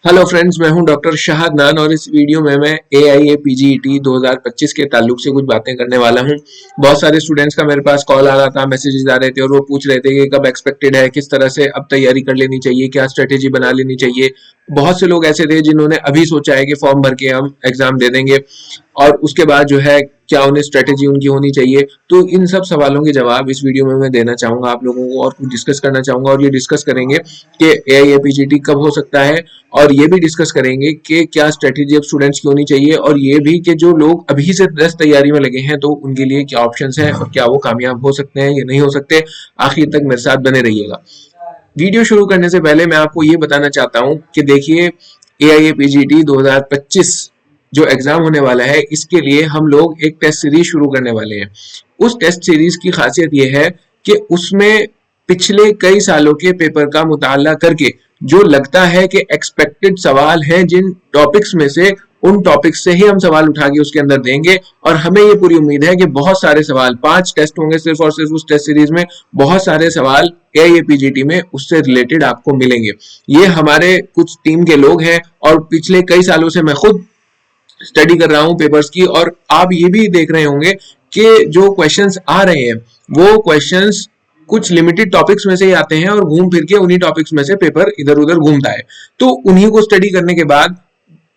Hello friends, मैं हूं doctor शाहदनान और इस वीडियो में मैं AIA-PGET 2025 के ताल्लुक से कुछ बातें करने वाला हूं। बहुत सारे स्टूडेंट्स का मेरे पास कॉल आ रहा था, मैसेजेस आ रहे थे और वो पूछ रहे थे कि कब एक्सपेक्टेड है, किस तरह से अब तैयारी कर लेनी चाहिए, क्या स्ट्रेटेजी बना लेनी चाहिए। बहुत से लोग ऐसे थे जिन्होंने अभी सोचा है कि फॉर्म भर के हम एग्जाम दे देंगे और उसके बाद जो है क्या उन्हें स्ट्रेटेजी उनकी होनी चाहिए। तो इन सब सवालों के जवाब इस वीडियो में मैं देना चाहूंगा आप लोगों को और कुछ डिस्कस करना चाहूंगा और ये डिस्कस करेंगे कि AIA-PGT कब हो सकता है और ये भी डिस्कस करेंगे कि क्या स्ट्रेटेजी अब स्टूडेंट्स की होनी चाहिए और ये भी कि जो लोग अभी से 10 तैयारी में लगे हैं तो उनके लिए क्या ऑप्शंस हैं और क्या वो कामयाब हो सकते हैं या नहीं हो सकते। आखिर तक मेरे साथ बने रहिएगा। वीडियो शुरू करने से पहले मैं आपको ये बताना चाहता हूँ कि देखिए AIA-PGT 2025 जो एग्जाम होने वाला है इसके लिए हम लोग एक टेस्ट सीरीज शुरू करने वाले हैं। उस टेस्ट सीरीज की खासियत यह है कि उसमें पिछले कई सालों के पेपर का मुताला करके जो लगता है कि एक्सपेक्टेड सवाल हैं जिन टॉपिक्स में से, उन टॉपिक्स से ही हम सवाल उठा के उसके अंदर देंगे और हमें ये पूरी उम्मीद है कि बहुत सारे सवाल, 5 टेस्ट होंगे सिर्फ और सिर्फ उस टेस्ट सीरीज में, बहुत सारे सवाल AIA-PGT में उससे रिलेटेड आपको मिलेंगे। ये हमारे कुछ टीम के लोग हैं और पिछले कई सालों से मैं खुद स्टडी कर रहा हूँ पेपर्स की और आप ये भी देख रहे होंगे कि जो क्वेश्चंस आ रहे हैं वो क्वेश्चंस कुछ लिमिटेड टॉपिक्स में से ही आते हैं और घूम फिर के उन्हीं टॉपिक्स में से पेपर इधर उधर घूमता है। तो उन्हीं को स्टडी करने के बाद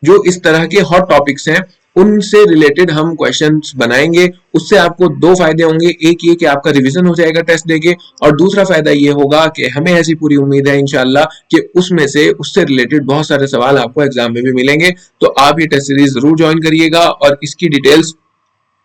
जो इस तरह के हॉट टॉपिक्स हैं उनसे रिलेटेड हम क्वेश्चंस बनाएंगे। उससे आपको दो फायदे होंगे, एक ये कि आपका रिवीजन हो जाएगा टेस्ट देके और दूसरा फायदा ये होगा कि हमें ऐसी पूरी उम्मीद है इंशाल्लाह कि उसमें से उससे रिलेटेड बहुत सारे सवाल आपको एग्जाम में भी मिलेंगे। तो आप ये टेस्ट सीरीज जरूर ज्वाइन करिएगा और इसकी डिटेल्स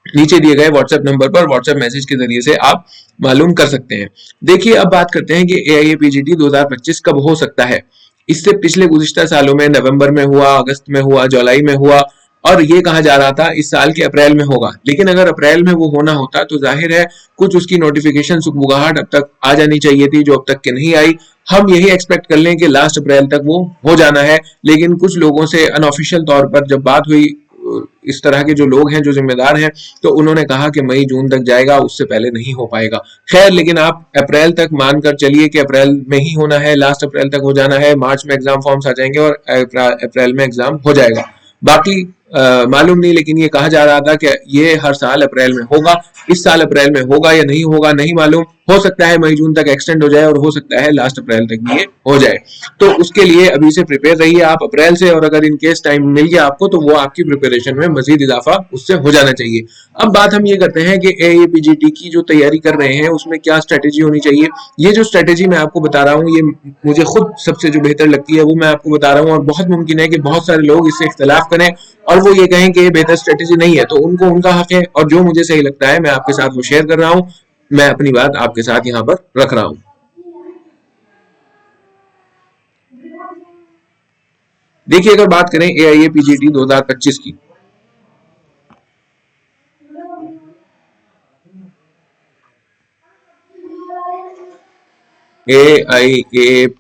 नीचे दिए गए व्हाट्सएप नंबर पर व्हाट्सएप मैसेज के जरिए से आप मालूम कर सकते हैं। देखिए अब बात करते हैं कि AIA-PGT 2025 कब हो सकता है। इससे पिछले गुज़िश्ता सालों में नवंबर में हुआ, अगस्त में हुआ, जुलाई में हुआ और ये कहा जा रहा था इस साल के अप्रैल में होगा। लेकिन अगर अप्रैल में वो होना होता तो जाहिर है कुछ उसकी नोटिफिकेशन सुगबुगाहट अब तक आ जानी चाहिए थी जो अब तक के नहीं आई। हम यही एक्सपेक्ट कर लें कि लास्ट अप्रैल तक वो हो जाना है, लेकिन कुछ लोगों से अनऑफिशियल तौर पर जब बात हुई, इस तरह के जो लोग हैं जो जिम्मेदार हैं, तो उन्होंने कहा कि मई जून तक जाएगा, उससे पहले नहीं हो पाएगा। खैर, लेकिन आप अप्रैल तक मानकर चलिए कि अप्रैल में ही होना है, लास्ट अप्रैल तक हो जाना है, मार्च में एग्जाम फॉर्म्स आ जाएंगे और अप्रैल में एग्जाम हो जाएगा। बाकी मालूम नहीं, लेकिन ये कहा जा रहा था कि ये हर साल अप्रैल में होगा। इस साल अप्रैल में होगा या नहीं होगा नहीं मालूम, हो सकता है मई जून तक एक्सटेंड हो जाए और हो सकता है लास्ट अप्रैल तक भी ये हो जाए। तो उसके लिए अभी से प्रिपेयर रहिए आप अप्रैल से, और अगर इनकेस टाइम मिल गया आपको तो वो आपकी प्रिपरेशन में मजीद इजाफा उससे हो जाना चाहिए। अब बात हम ये करते हैं कि AIA-PGT की जो तैयारी कर रहे हैं उसमें क्या स्ट्रेटेजी होनी चाहिए। ये जो स्ट्रेटेजी मैं आपको बता रहा हूँ ये मुझे खुद सबसे जो बेहतर लगती है वो मैं आपको बता रहा हूँ, और बहुत मुमकिन है कि बहुत सारे लोग इससे इख्तलाफ करें और वो ये कहें कि ये बेहतर स्ट्रेटेजी नहीं है, तो उनको उनका हक है और जो मुझे सही लगता है मैं आपके साथ वो शेयर कर रहा हूँ। मैं अपनी बात आपके साथ यहाँ पर रख रहा हूँ। देखिए अगर बात करें AIA-PGT 2025 की, AIA-PGET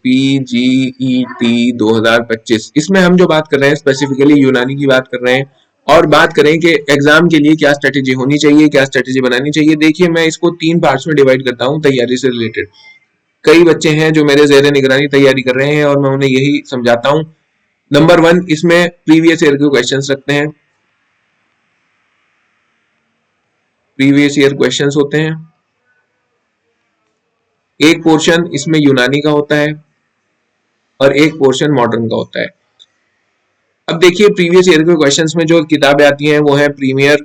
2025 इसमें हम जो बात कर रहे हैं स्पेसिफिकली यूनानी की बात कर रहे हैं और बात करें कि एग्जाम के लिए क्या स्ट्रेटेजी होनी चाहिए, क्या स्ट्रेटेजी बनानी चाहिए। देखिए मैं इसको 3 पार्ट्स में डिवाइड करता हूँ तैयारी से रिलेटेड। कई बच्चे हैं जो मेरे ज़ेरे निगरानी तैयारी कर रहे हैं और मैं उन्हें यही समझाता हूँ। नंबर 1, इसमें प्रीवियस ईयर के क्वेश्चंस रखते हैं। प्रीवियस ईयर क्वेश्चंस होते हैं। एक पोर्शन इसमें यूनानी का होता है और एक पोर्शन मॉडर्न का होता है। अब देखिए प्रीवियस ईयर के क्वेश्चंस में जो किताबें आती हैं वो है प्रीमियर,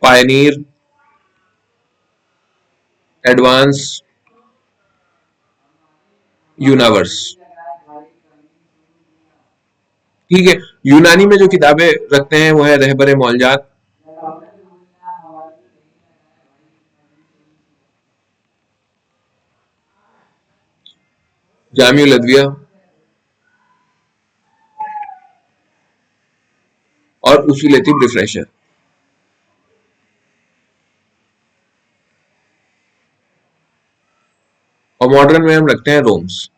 पायनियर, एडवांस, यूनिवर्स। ठीक है, यूनानी में जो किताबें रखते हैं वो है रहबर मौलजात, जामिउल अदविया और उसूल तिब रिफ्रेशर। और मॉडर्न में हम रखते हैं रोम्स।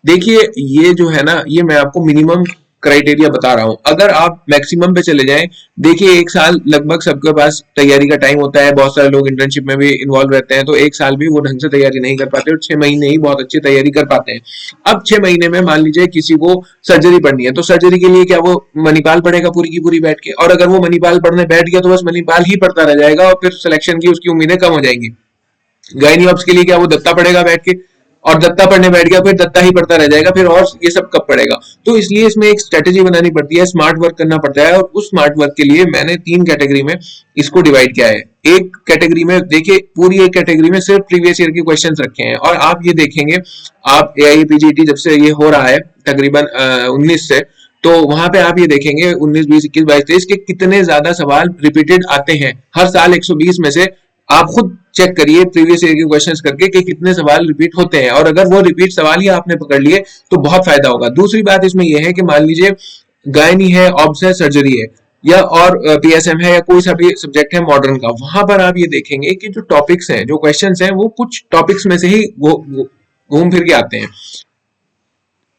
देखिए ये जो है ना, ये मैं आपको मिनिमम क्राइटेरिया बता रहा हूं। अगर आप मैक्सिमम पे चले जाएं, देखिए एक साल लगभग सबके पास तैयारी का टाइम होता है, बहुत सारे लोग इंटर्नशिप में भी इन्वॉल्व रहते हैं, तो एक साल भी वो ढंग से तैयारी नहीं कर पाते और 6 महीने ही बहुत अच्छी तैयारी कर पाते हैं। अब 6 महीने में मान लीजिए किसी को सर्जरी पढ़नी है, तो सर्जरी के लिए क्या वो मणिपाल पढ़ेगा पूरी की पूरी बैठ के? और अगर वो मणिपाल पढ़ने बैठ गया तो बस मणिपाल ही पढ़ता रह जाएगा और फिर सिलेक्शन की उसकी उम्मीदें कम हो जाएंगी। गायनी ऑप्स के लिए क्या वो दत्ता पढ़ेगा बैठ के? और दत्ता पढ़ने बैठ गया फिर दत्ता ही पढ़ता रह जाएगा, फिर और ये सब कब पढ़ेगा? तो इसलिए इसमें एक स्ट्रेटेजी बनानी पड़ती है, स्मार्ट वर्क करना पड़ता है, और उस स्मार्ट वर्क के लिए मैंने 3 कैटेगरी में इसको डिवाइड किया है। एक कैटेगरी में देखिए, पूरी एक कैटेगरी में सिर्फ प्रीवियस ईयर के क्वेश्चंस रखे हैं, और आप ये देखेंगे, आप AIPGT जब से ये हो रहा है तकरीबन 19 से, तो वहां पे आप ये देखेंगे 19, 20, 21, 22, 23 के कितने ज्यादा सवाल रिपीटेड आते हैं हर साल। 120 में से आप खुद चेक करिए प्रीवियस ईयर के क्वेश्चंस करके कि कितने सवाल रिपीट होते हैं, और अगर वो रिपीट सवाल ही आपने पकड़ लिए तो बहुत फायदा होगा। दूसरी बात इसमें यह है कि मान लीजिए गायनी है, ऑब्स है, सर्जरी है, या और PSM है, या कोई सा भी सब्जेक्ट है मॉडर्न का, वहां पर आप ये देखेंगे कि जो टॉपिक्स हैं, जो क्वेश्चंस हैं, वो कुछ टॉपिक्स में से ही घूम फिर के आते हैं।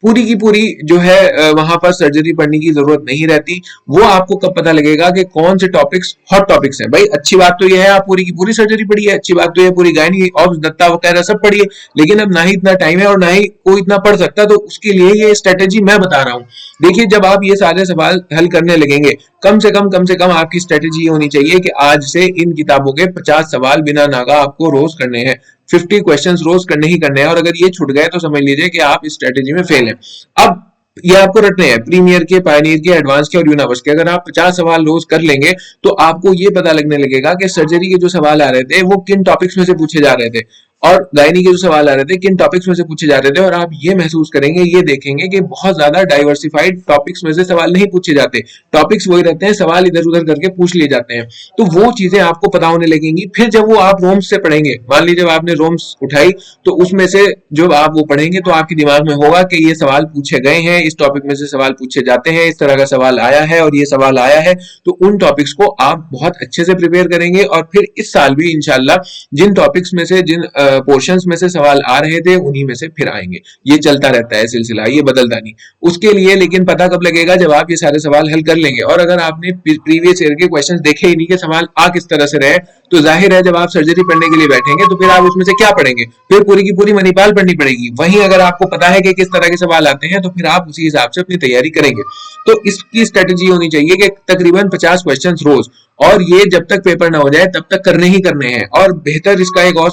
पूरी की पूरी जो है वहां पर सर्जरी पढ़ने की जरूरत नहीं रहती। वो आपको कब पता लगेगा कि कौन से टॉपिक्स हॉट टॉपिक्स हैं। भाई अच्छी बात तो ये है आप पूरी की पूरी सर्जरी पढ़िए, अच्छी बात तो ये पूरी गायनी ऑब्स दत्ता वगैरह सब पढ़िए, लेकिन अब ना ही इतना टाइम है और ना ही कोई इतना पढ़ सकता, तो उसके लिए ये स्ट्रेटेजी मैं बता रहा हूँ। देखिए जब आप ये सारे सवाल हल करने लगेंगे, कम से कम आपकी स्ट्रेटेजी ये होनी चाहिए कि आज से इन किताबों के 50 सवाल बिना नागा आपको रोज करने हैं, 50 क्वेश्चंस रोज करने ही करने हैं, और अगर ये छूट गए तो समझ लीजिए कि आप इस स्ट्रेटेजी में फेल हैं। अब ये आपको रटने हैं प्रीमियर के, पायनियर के, एडवांस के और यूनिवर्स के। अगर आप 50 सवाल रोज कर लेंगे तो आपको ये पता लगने लगेगा कि सर्जरी के जो सवाल आ रहे थे वो किन टॉपिक्स में से पूछे जा रहे थे, और गायनी के जो सवाल आ रहे थे किन टॉपिक्स में से पूछे जा रहे थे। और आप ये महसूस करेंगे, ये देखेंगे कि बहुत ज्यादा डाइवर्सिफाइड टॉपिक्स में से सवाल नहीं पूछे जाते, टॉपिक्स वही रहते हैं, सवाल इधर उधर करके पूछ लिए जाते हैं। तो वो चीजें आपको पता होने लगेंगी। फिर जब वो आप रोम्स से पढ़ेंगे, मान लीजिए जब आपने रोम्स उठाई तो उसमें से जब आप वो पढ़ेंगे तो आपके दिमाग में होगा कि ये सवाल पूछे गए हैं, इस टॉपिक में से सवाल पूछे जाते हैं, इस तरह का सवाल आया है और ये सवाल आया है। तो उन टॉपिक्स को आप बहुत अच्छे से प्रिपेयर करेंगे, और फिर इस साल भी इंशाल्लाह जिन टॉपिक्स में से, जिन पोर्शंस में से सवाल आ रहे थे उन्हीं में से फिर आएंगे। ये चलता रहता है सिलसिला, ये बदलता नहीं। उसके लिए लेकिन पता कब लगेगा, जब आप ये सारे सवाल हल कर लेंगे। और अगर आपने प्रीवियस ईयर के क्वेश्चंस देखे ही नहीं कि सवाल आ किस तरह से रहे, तो जाहिर है जब आप सर्जरी पढ़ने के लिए बैठेंगे तो फिर आप उसमें से क्या पढ़ेंगे? फिर पूरी की पूरी मणिपाल पढ़नी पड़ेगी। वहीं अगर आपको पता है कि किस तरह के सवाल आते हैं तो फिर आप उसी हिसाब से अपनी तैयारी करेंगे। तो इसकी स्ट्रेटेजी होनी चाहिए कि तकरीबन 50 क्वेश्चंस रोज, और ये जब तक पेपर ना हो जाए तब तक करने ही करने हैं। और बेहतर इसका एक और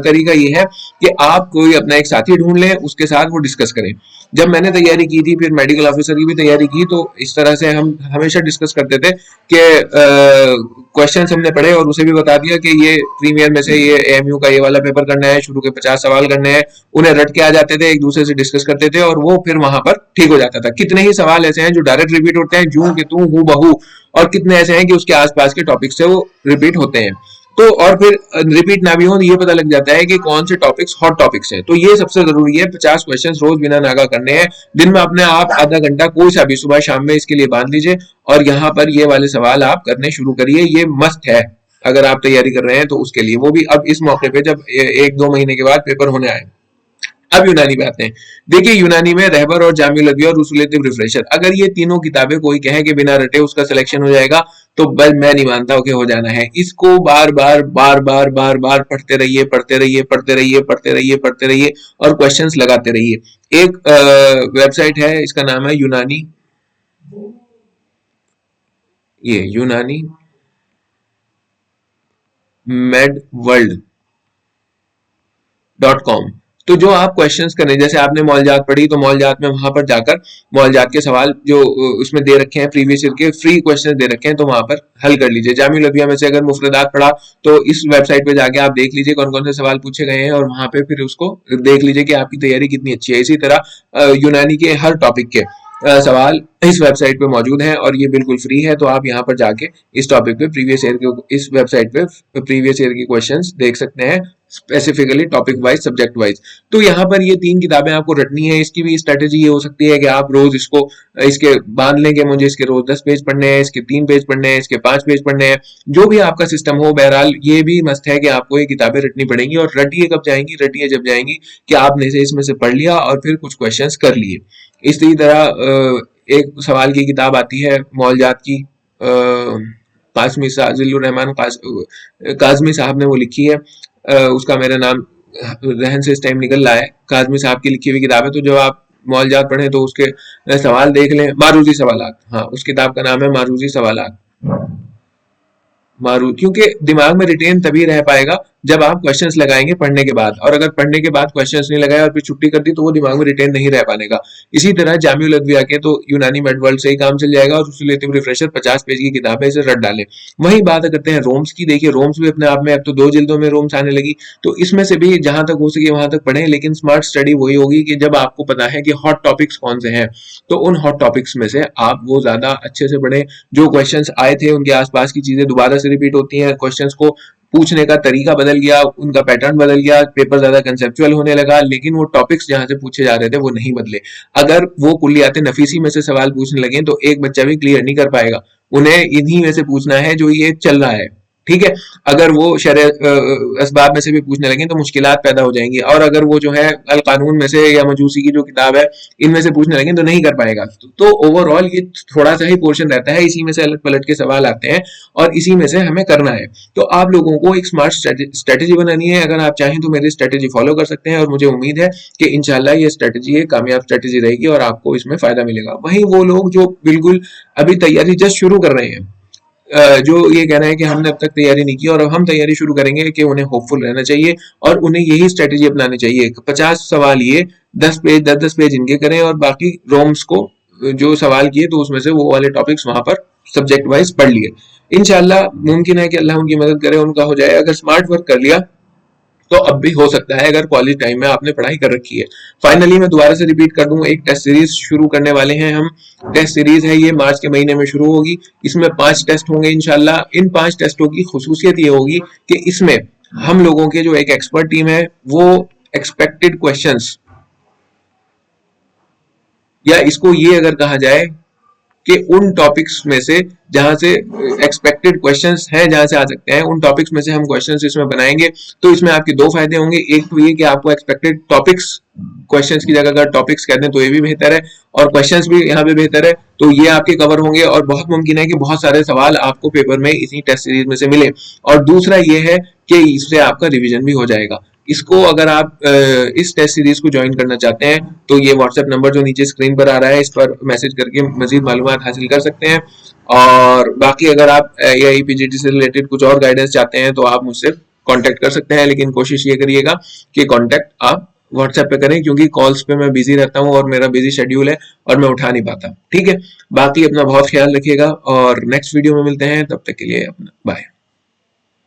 तरीका ये है कि आप कोई अपना एक साथी ढूंढ लें, उसके साथ वो डिस्कस करें। जब मैंने तैयारी की थी, फिर मेडिकल ऑफिसर की भी तैयारी की, तो इस तरह से हम हमेशा डिस्कस करते थे कि क्वेश्चन हमने पढ़े और उसे भी बता दिया कि ये प्रीमियर में से ये AMU का ये वाला पेपर करना है, शुरू के 50 सवाल करने हैं। उन्हें रट के आ जाते थे, एक दूसरे से डिस्कस करते थे और वो फिर वहां पर ठीक हो जाता था। कितने ही सवाल ऐसे हैं जो डायरेक्ट रिपीट होते हैं, जूं के तू हूं बहू, और कितने ऐसे हैं कि उसके आसपास के टॉपिक से वो रिपीट होते हैं। तो और फिर रिपीट ना भी हो तो ये पता लग जाता है कि कौन से टॉपिक्स हॉट टॉपिक्स हैं। तो ये सबसे जरूरी है, 50 क्वेश्चंस रोज बिना नागा करने हैं। दिन में अपने आप आधा घंटा कोई सा भी, सुबह शाम में, इसके लिए बांध लीजिए, और यहाँ पर ये वाले सवाल आप करने शुरू करिए। ये मस्ट है अगर आप तैयारी कर रहे हैं तो उसके लिए, वो भी अब इस मौके पे जब 1-2 महीने के बाद पेपर होने आए। अब यूनानी पे आते हैं। देखिए यूनानी में रहबर और जामिल लदवी और रुसुलेटिव रिफ्रेशर, अगर ये तीनों किताबें कोई कहे कि बिना रटे उसका सिलेक्शन हो जाएगा, तो बस मैं नहीं मानता कि हो जाना है। इसको बार बार पढ़ते रहिए, पढ़ते रहिए, पढ़ते रहिए, पढ़ते रहिए, पढ़ते रहिए, और क्वेश्चंस लगाते रहिए। एक वेबसाइट है, इसका नाम है यूनानी, ये यूनानी medworld.com। तो जो आप क्वेश्चंस करें, जैसे आपने मौलजात पढ़ी तो मौलजात में वहां पर जाकर मौलजात के सवाल जो उसमें दे रखे हैं, प्रीवियस ईयर के फ्री क्वेश्चन दे रखे हैं, तो वहां पर हल कर लीजिए। जामिल लदविया में से अगर मुफरदात पढ़ा तो इस वेबसाइट पे जाके आप देख लीजिए कौन कौन से सवाल पूछे गए हैं, और वहां पे फिर उसको देख लीजिए कि आपकी तैयारी कितनी अच्छी है। इसी तरह यूनानी के हर टॉपिक के सवाल इस वेबसाइट पे मौजूद हैं और ये बिल्कुल फ्री है। तो आप यहाँ पर जाके इस टॉपिक पे प्रीवियस ईयर के, इस वेबसाइट पे प्रीवियस ईयर की क्वेश्चंस देख सकते हैं, specifically topic wise, subject wise. तो यहाँ पर ये 3 किताबें आपको रटनी है। इसकी भी स्ट्रेटेजी ये हो सकती है कि आप रोज इसको, इसके बांध लेंगे, मुझे इसके रोज 10 पेज पढ़ने हैं, इसके 3 पेज पढ़ने हैं, इसके 5 पेज पढ़ने हैं, जो भी आपका सिस्टम हो। बहरहाल ये भी मस्त है कि आपको ये किताबें रटनी पड़ेंगी, और रटिए कब जाएंगी, रटिए जब जाएंगी कि आपने से इसमें से पढ़ लिया और फिर कुछ क्वेश्चंस कर लिए। इसी तरह एक सवाल की किताब आती है मौलजात की, काज़मी जिल्लुर रहमान काज़मी साहब ने वो लिखी है। उसका मेरा नाम जहन से इस टाइम निकल रहा है। काज़मी साहब की लिखी हुई किताब है, तो जब आप मौलजात पढ़ें तो उसके सवाल देख लें। मारूजी सवालात, हाँ उस किताब का नाम है मारूजी सवालात। क्योंकि दिमाग में रिटेन तभी रह पाएगा जब आप क्वेश्चंस लगाएंगे पढ़ने के बाद, और अगर पढ़ने के बाद क्वेश्चंस नहीं लगाए और फिर छुट्टी कर दी तो वो दिमाग में रिटेन नहीं रह पाने का। इसी तरह जामिउल अदविया के तो यूनानी मेड वर्ल्ड से ही काम चल जाएगा, और उससे लेते हुए रिफ्रेशर 50 पेज की किताब है, इसे रट डालें। वही बात करते हैं रोम्स की। देखिए रोम्स भी अपने आप में अब तो 2 जिल्दों में रोम्स आने लगी, तो इसमें से भी जहां तक हो सके वहां तक पढ़ें, लेकिन स्मार्ट स्टडी वही होगी कि जब आपको पता है कि हॉट टॉपिक्स कौन से हैं, तो उन हॉट टॉपिक्स में से आप वो ज्यादा अच्छे से पढ़ें। जो क्वेश्चंस आए थे उनके आसपास की चीजें दोबारा से रिपीट होती हैं, क्वेश्चंस को पूछने का तरीका बदल गया, उनका पैटर्न बदल गया, पेपर ज्यादा कंसेप्चुअल होने लगा, लेकिन वो टॉपिक्स जहां से पूछे जा रहे थे वो नहीं बदले। अगर वो कुल्लियात नफीसी में से सवाल पूछने लगे तो एक बच्चा भी क्लियर नहीं कर पाएगा, उन्हें इन्हीं में से पूछना है जो ये चल रहा है, ठीक है। अगर वो असबाब में से भी पूछने लगे तो मुश्किलात पैदा हो जाएंगी, और अगर वो जो है अल कानून में से या मजूसी की जो किताब है इनमें से पूछने लगे तो नहीं कर पाएगा। तो ओवरऑल ये थोड़ा सा ही पोर्शन रहता है, इसी में से अलट पलट के सवाल आते हैं और इसी में से हमें करना है। तो आप लोगों को एक स्मार्ट स्ट्रेटेजी बनानी है। अगर आप चाहें तो मेरी स्ट्रेटेजी फॉलो कर सकते हैं, और मुझे उम्मीद है कि इंशाल्लाह ये स्ट्रेटेजी एक कामयाब स्ट्रेटेजी रहेगी और आपको इसमें फायदा मिलेगा। वहीं वो लोग जो बिल्कुल अभी तैयारी जस्ट शुरू कर रहे हैं, जो ये कह रहे हैं कि हमने अब तक तैयारी नहीं की और अब हम तैयारी शुरू करेंगे, कि उन्हें होपफुल रहना चाहिए और उन्हें यही स्ट्रेटेजी अपनानी चाहिए। 50 सवाल ये 10 पेज इनके करें, और बाकी रोम्स को जो सवाल किए तो उसमें से वो वाले टॉपिक्स वहां पर सब्जेक्ट वाइज पढ़ लिए। इंशाल्लाह मुमकिन है कि अल्लाह उनकी मदद करे, उनका हो जाए। अगर स्मार्ट वर्क कर लिया तो अब भी हो सकता है, अगर कॉलेज टाइम में आपने पढ़ाई कर रखी है। फाइनली मैं दोबारा से रिपीट कर दूं, एक टेस्ट सीरीज शुरू करने वाले हैं हम। टेस्ट सीरीज है ये मार्च के महीने में शुरू होगी। इसमें 5 टेस्ट होंगे इंशाल्लाह। इन 5 टेस्टों की खुसूसियत ये होगी कि इसमें हम लोगों के जो एक एक्सपर्ट टीम है वो एक्सपेक्टेड क्वेश्चंस, या इसको ये अगर कहा जाए कि उन टॉपिक्स में से जहां से एक्सपेक्टेड क्वेश्चंस हैं, जहां से आ सकते हैं, उन टॉपिक्स में से हम क्वेश्चंस इसमें बनाएंगे। तो इसमें आपके 2 फायदे होंगे। एक तो ये कि आपको एक्सपेक्टेड टॉपिक्स, क्वेश्चंस की जगह अगर टॉपिक्स कहते हैं तो ये भी बेहतर है, और क्वेश्चंस भी यहाँ पे बेहतर है, तो ये आपके कवर होंगे और बहुत मुमकिन है कि बहुत सारे सवाल आपको पेपर में इसी टेस्ट सीरीज में से मिले। और दूसरा ये है कि इससे आपका रिविजन भी हो जाएगा। इसको अगर आप इस टेस्ट सीरीज को ज्वाइन करना चाहते हैं तो ये व्हाट्सएप नंबर जो नीचे स्क्रीन पर आ रहा है इस पर मैसेज करके मजीद मालूमात हासिल कर सकते हैं। और बाकी अगर आप AIPGT से रिलेटेड कुछ और गाइडेंस चाहते हैं तो आप मुझसे कांटेक्ट कर सकते हैं, लेकिन कोशिश ये करिएगा कि कांटेक्ट आप व्हाट्सएप पे करें, क्योंकि कॉल्स पे मैं बिजी रहता हूँ और मेरा बिजी शेड्यूल है और मैं उठा नहीं पाता। ठीक है, बाकी अपना बहुत ख्याल रखिएगा और नेक्स्ट वीडियो में मिलते हैं, तब तक के लिए अपना बाय।